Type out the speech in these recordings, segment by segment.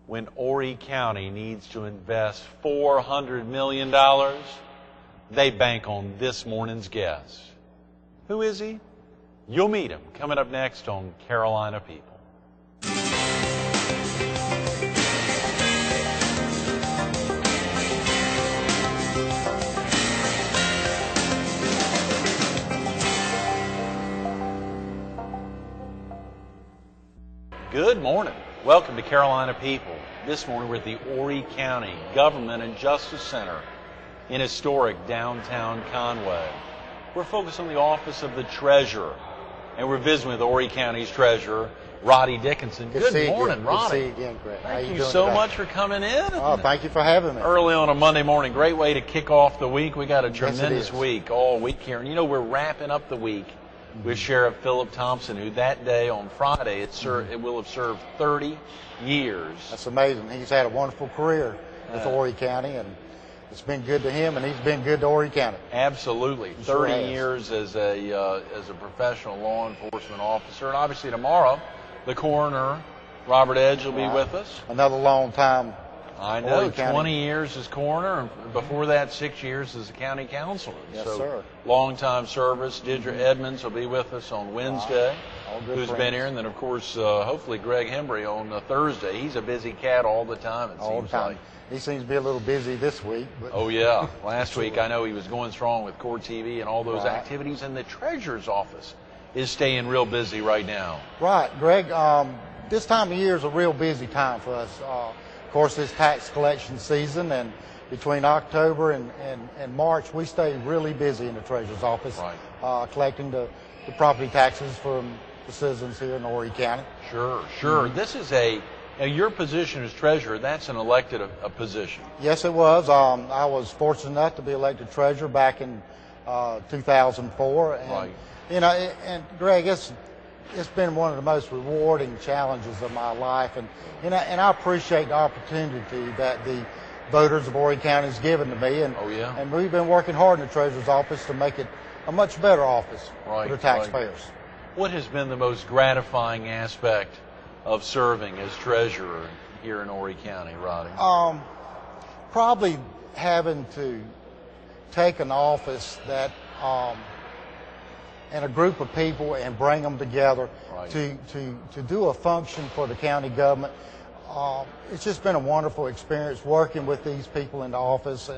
when Horry County needs to invest $400 million, they bank on this morning's guest. Who is he? You'll meet him coming up next on Carolina People. Good morning. Welcome to Carolina People. This morning we're at the Horry County Government and Justice Center in historic downtown Conway. We're focused on the office of the treasurer, and we're visiting with Horry County's treasurer, Roddy Dickinson. Good morning, Roddy. Good to see you again, Greg. Thank you so much for coming in. Oh, thank you for having me. Early on a Monday morning. Great way to kick off the week. We got a tremendous week all week here. And you know, we're wrapping up the week with Sheriff Philip Thompson, who that day on Friday, it will have served 30 years. That's amazing. He's had a wonderful career with Horry County, and it's been good to him, and he's been good to Horry County. Absolutely. 30 years as a professional law enforcement officer. And obviously tomorrow, the coroner, Robert Edge, will be with us. Another long time. I know, 20 years as coroner, and before that, 6 years as a county councilor. Yes, so, sir. Long time service. Didra Edmonds will be with us on Wednesday, who's been here. And then, of course, hopefully Greg Hembry on Thursday. He's a busy cat all the time, it seems like. He seems to be a little busy this week. But oh, yeah. Last week, I know he was going strong with Court TV and all those activities, and the treasurer's office is staying real busy right now. Right, Greg. This time of year is a real busy time for us. Of course, it's tax collection season, and between October and March, we stay really busy in the treasurer's office, collecting the property taxes from the citizens here in Horry County. Sure, sure. This is your position as treasurer, that's an elected a position. Yes, it was. I was fortunate enough to be elected treasurer back in 2004. And, you know, and Greg, it's been one of the most rewarding challenges of my life, and I appreciate the opportunity that the voters of Horry County has given to me, and we've been working hard in the treasurer's office to make it a much better office for the taxpayers. What has been the most gratifying aspect of serving as treasurer here in Horry County, Roddy? Probably having to take an office that and a group of people and bring them together to do a function for the county government. It's just been a wonderful experience working with these people in the office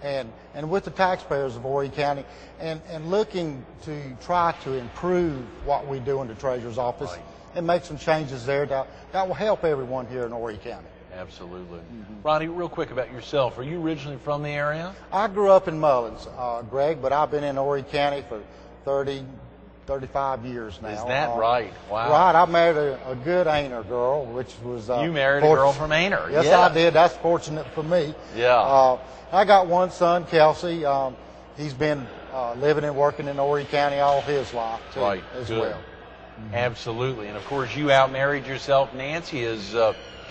and with the taxpayers of Horry County and looking to try to improve what we do in the treasurer's office and make some changes there that will help everyone here in Horry County. Absolutely. Roddy, real quick about yourself. Are you originally from the area? I grew up in Mullins, Greg, but I've been in Horry County for 35 years now. Is that right? Wow. Right. I married a good Ainer girl, which was... you married a girl from Ainer. Yes, I did. That's fortunate for me. Yeah. I got one son, Kelsey. He's been living and working in Horry County all his life, too, as well. Absolutely. And, of course, you out-married yourself. Nancy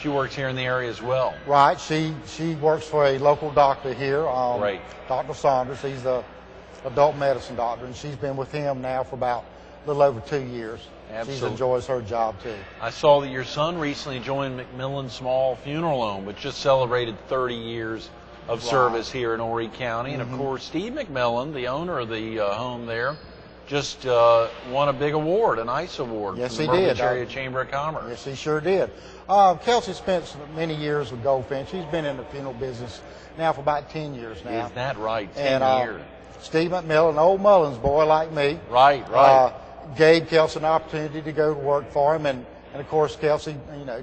she works here in the area as well. Right. She works for a local doctor here, Dr. Saunders. He's the adult medicine doctor, and she's been with him now for about a little over 2 years. She enjoys her job too. I saw that your son recently joined McMillan Small Funeral Home, which just celebrated 30 years of service here in Horry County. And of course, Steve McMillan, the owner of the home there, just won a big award, an ICE award from the Burbage Area Chamber of Commerce. Yes, he sure did. Kelsey spent many years with Goldfinch. He's been in the funeral business now for about 10 years now. Is that right? 10 years. Steve McMillan, an old Mullins boy like me, gave Kelsey an opportunity to go to work for him, and of course Kelsey,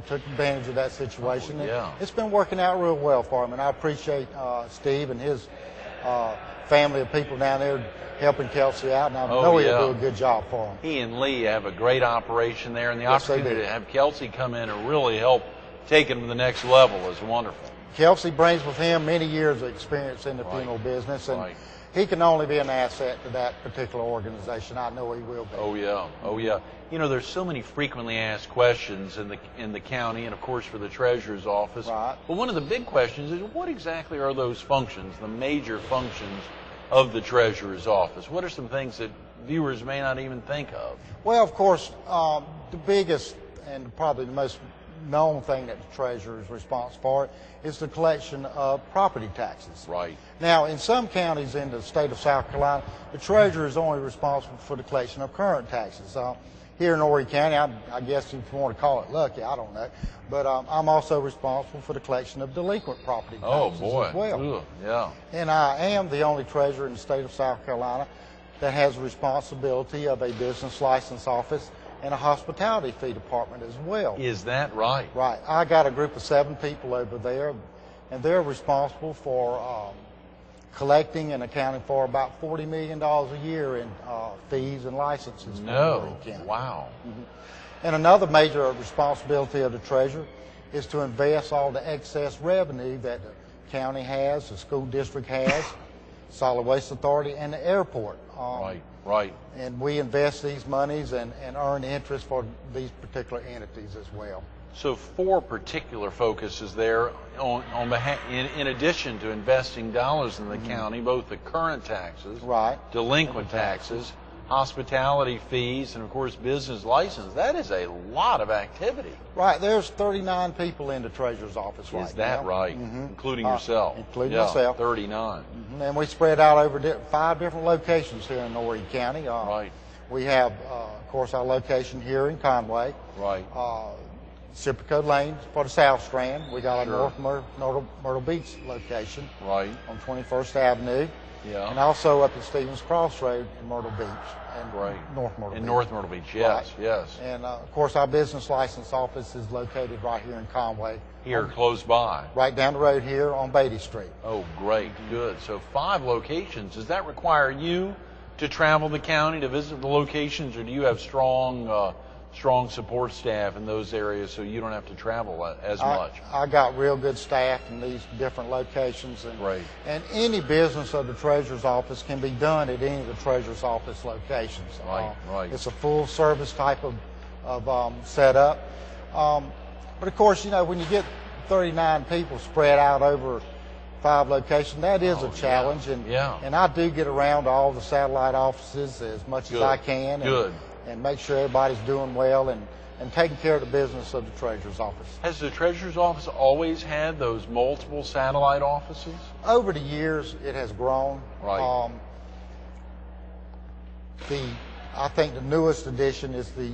took advantage of that situation. It's been working out real well for him, and I appreciate Steve and his family of people down there helping Kelsey out, and I know he'll do a good job for him. He and Lee have a great operation there, and the opportunity to have Kelsey come in and really help take him to the next level is wonderful. Kelsey brings with him many years of experience in the funeral business, and he can only be an asset to that particular organization. I know he will be. Oh yeah. You know, there's so many frequently asked questions in the county, and of course for the treasurer's office. Right. But one of the big questions is, what exactly are those functions, the major functions of the treasurer's office? What are some things that viewers may not even think of? Well, of course, the biggest and probably the most known thing that the treasurer is responsible for is the collection of property taxes. Right. Now, in some counties in the state of South Carolina, the treasurer is only responsible for the collection of current taxes. Here in Horry County, I guess if you want to call it lucky, I don't know, but I'm also responsible for the collection of delinquent property taxes as well. Ugh, yeah. And I am the only treasurer in the state of South Carolina that has responsibility of a business license office and a hospitality fee department as well. Is that right? Right. I got a group of 7 people over there, and they're responsible for collecting and accounting for about $40 million a year in fees and licenses. No. Wow. Mm-hmm. And another major responsibility of the treasurer is to invest all the excess revenue that the county has, the school district has, solid waste authority, and the airport. Right. And we invest these monies and earn interest for these particular entities as well. So 4 particular focuses there on behalf, in addition to investing dollars in the county, both the current taxes, delinquent taxes, hospitality fees, and of course business license. That is a lot of activity. Right. There's 39 people in the treasurer's office right now. Is that right? Mm-hmm. Including yourself? Including myself. 39. Mm-hmm. And we spread out over 5 different locations here in Horry County. Right. We have, of course, our location here in Conway. Right. Ciprico Lane for the South Strand. We got our North Myrtle Beach location. Right. On 21st Avenue. Yeah. And also up at Stevens Crossroad in Myrtle Beach. And North Myrtle Beach. In North Myrtle Beach, yes, yes. And, of course, our business license office is located right here in Conway. Here, close by. Right down the road here on Beatty Street. Oh, great, good. So 5 locations. Does that require you to travel the county to visit the locations, or do you have strong support staff in those areas so you don't have to travel as much? I got real good staff in these different locations. And any business of the treasurer's office can be done at any of the treasurer's office locations. Right. It's a full service type of setup. But of course, you know, when you get 39 people spread out over 5 locations, that is a challenge. And I do get around to all the satellite offices as much as I can. And make sure everybody's doing well and taking care of the business of the treasurer's office. Has the treasurer's office always had those multiple satellite offices? Over the years, it has grown. Right. I think the newest addition is the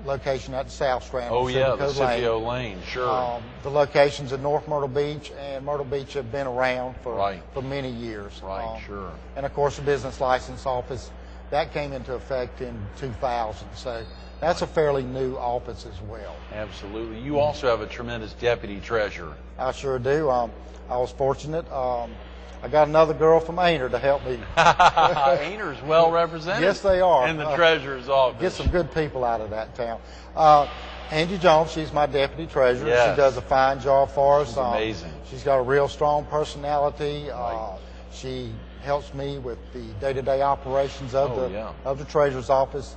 location at the South Strand. Oh, yeah, the Scipio Lane, sure. The locations in North Myrtle Beach and Myrtle Beach have been around for many years. Right, sure. And, of course, the business license office, that came into effect in 2000. So that's a fairly new office as well. Absolutely. You also have a tremendous deputy treasurer. I sure do. I was fortunate. I got another girl from Ainer to help me. Ainer's well represented. Yes, they are. In the treasurer's office. Get some good people out of that town. Angie Jones, she's my deputy treasurer. Yes. She does a fine job for us. She's amazing. She's got a real strong personality. She helps me with the day-to-day operations of the treasurer's office.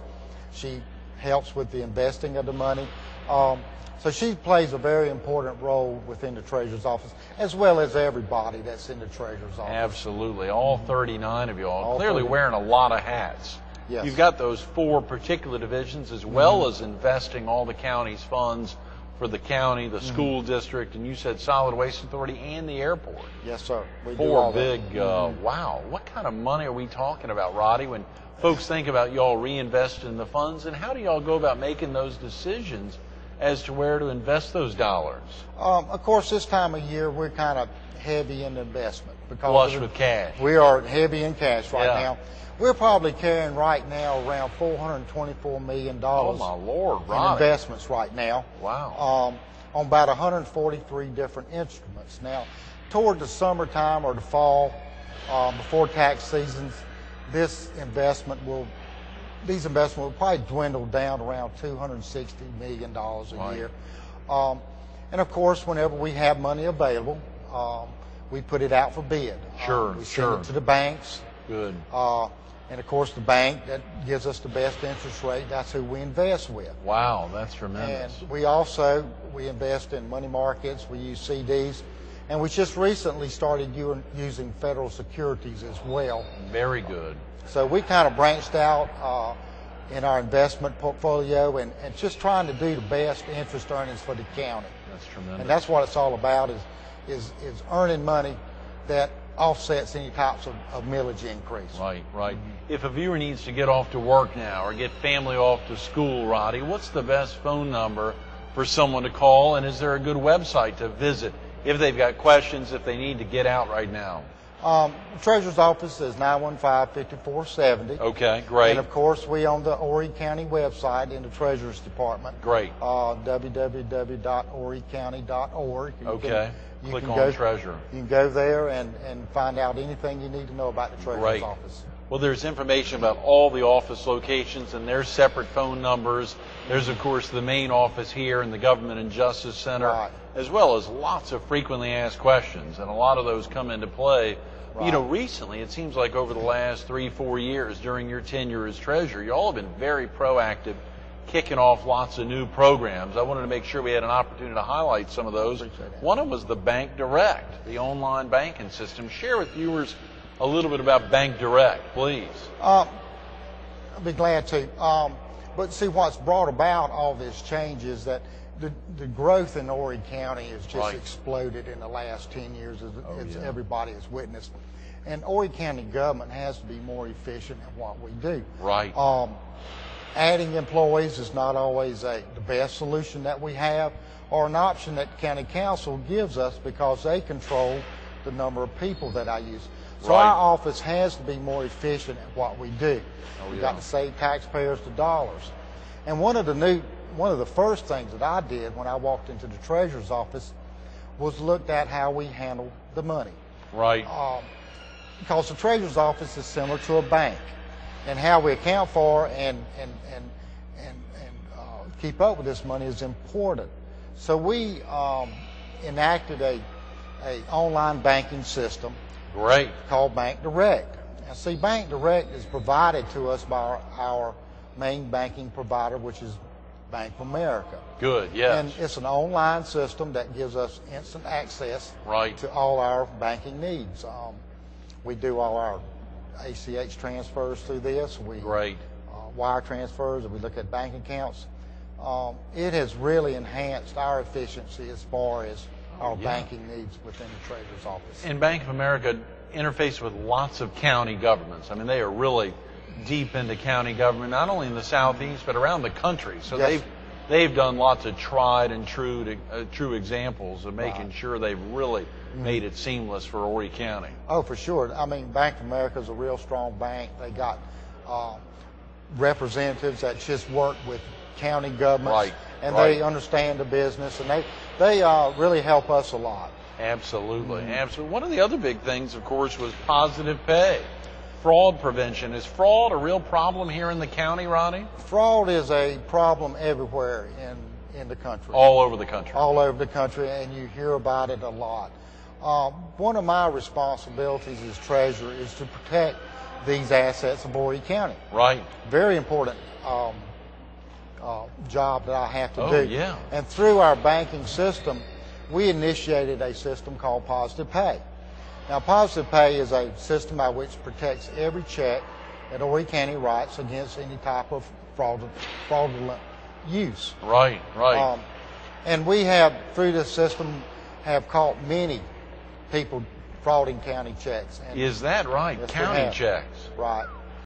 She helps with the investing of the money. So she plays a very important role within the treasurer's office, as well as everybody that's in the treasurer's office. Absolutely. All 39 of you all clearly wearing a lot of hats. Yes. You've got those 4 particular divisions, as well as investing all the county's funds for the county, the school district, and you said solid waste authority and the airport. Yes, sir. We 4 big, wow. What kind of money are we talking about, Roddy, when folks think about y'all reinvesting in the funds, and how do y'all go about making those decisions as to where to invest those dollars? Of course, this time of year, we're kind of heavy in investment. Flush with cash. We are heavy in cash right now. We're probably carrying right now around $424 million oh, my Lord, in investments right now. Wow. On about 143 different instruments. Now, toward the summertime or the fall, before tax seasons, these investments will probably dwindle down around $260 million a year. And of course, whenever we have money available, we put it out for bid. We send it to the banks. Good. And of course, the bank that gives us the best interest rate, that's who we invest with. Wow, that's tremendous. And we invest in money markets, we use CDs, and we just recently started using federal securities as well. Very good. So we kind of branched out in our investment portfolio, and just trying to do the best interest earnings for the county. That's tremendous. And that's what it's all about, is earning money that offsets any types of millage increase. Right, right. If a viewer needs to get off to work now or get family off to school, Roddy, what's the best phone number for someone to call, and is there a good website to visit if they've got questions, if they need to get out right now? Treasurer's office is 915-5470. Okay, great. And of course, we on the Horry County website in the Treasurer's Department. Great. www.horrycounty.org. Okay. Click on Treasurer. You can go there and find out anything you need to know about the Treasurer's office. Well, there's information about all the office locations and their separate phone numbers. There's, of course, the main office here in the Government and Justice Center, as well as lots of frequently asked questions, and a lot of those come into play. You know, recently, it seems like over the last 3-4 years during your tenure as treasurer, you all have been very proactive, kicking off lots of new programs. I wanted to make sure we had an opportunity to highlight some of those. One of them was the Bank Direct, the online banking system. Share with viewers a little bit about Bank Direct, please. I'll be glad to. But see, what's brought about all this change is that the growth in Horry County has just exploded in the last 10 years, as everybody has witnessed. And Horry County government has to be more efficient at what we do. Right. Adding employees is not always the best solution that we have, or an option that county council gives us, because they control the number of people that I use. So our office has to be more efficient at what we do. We've got to save taxpayers the dollars. And one of the first things that I did when I walked into the treasurer's office was looked at how we handle the money. Right. Because the treasurer's office is similar to a bank, and how we account for and keep up with this money is important. So we enacted a online banking system called Bank Direct. Now, see, Bank Direct is provided to us by our main banking provider, which is Bank of America. Good, yes. And it's an online system that gives us instant access to all our banking needs. We do all our ACH transfers through this. We wire transfers, and we look at bank accounts. It has really enhanced our efficiency as far as our banking needs within the treasurer's office. And Bank of America interface with lots of county governments. I mean, they are really deep into county government, not only in the southeast but around the country. So they've done lots of tried and true examples of making sure they've really made it seamless for Horry County. Oh, for sure. I mean, Bank of America is a real strong bank. They got representatives that just work with county governments, and they understand the business, and they really help us a lot. Absolutely, absolutely. One of the other big things, of course, was positive pay. Fraud prevention. Is fraud a real problem here in the county, Roddy? Fraud is a problem everywhere in the country. All over the country. All over the country, and you hear about it a lot. One of my responsibilities as treasurer is to protect these assets of Horry County. Right. Very important job that I have to do. Yeah. And through our banking system, we initiated a system called Positive Pay. Now, Positive Pay is a system by which protects every check that Horry County writes against any type of fraudulent use. Right. And we have, through this system, have caught many people frauding county checks. Is that right? Yes, county checks. Right.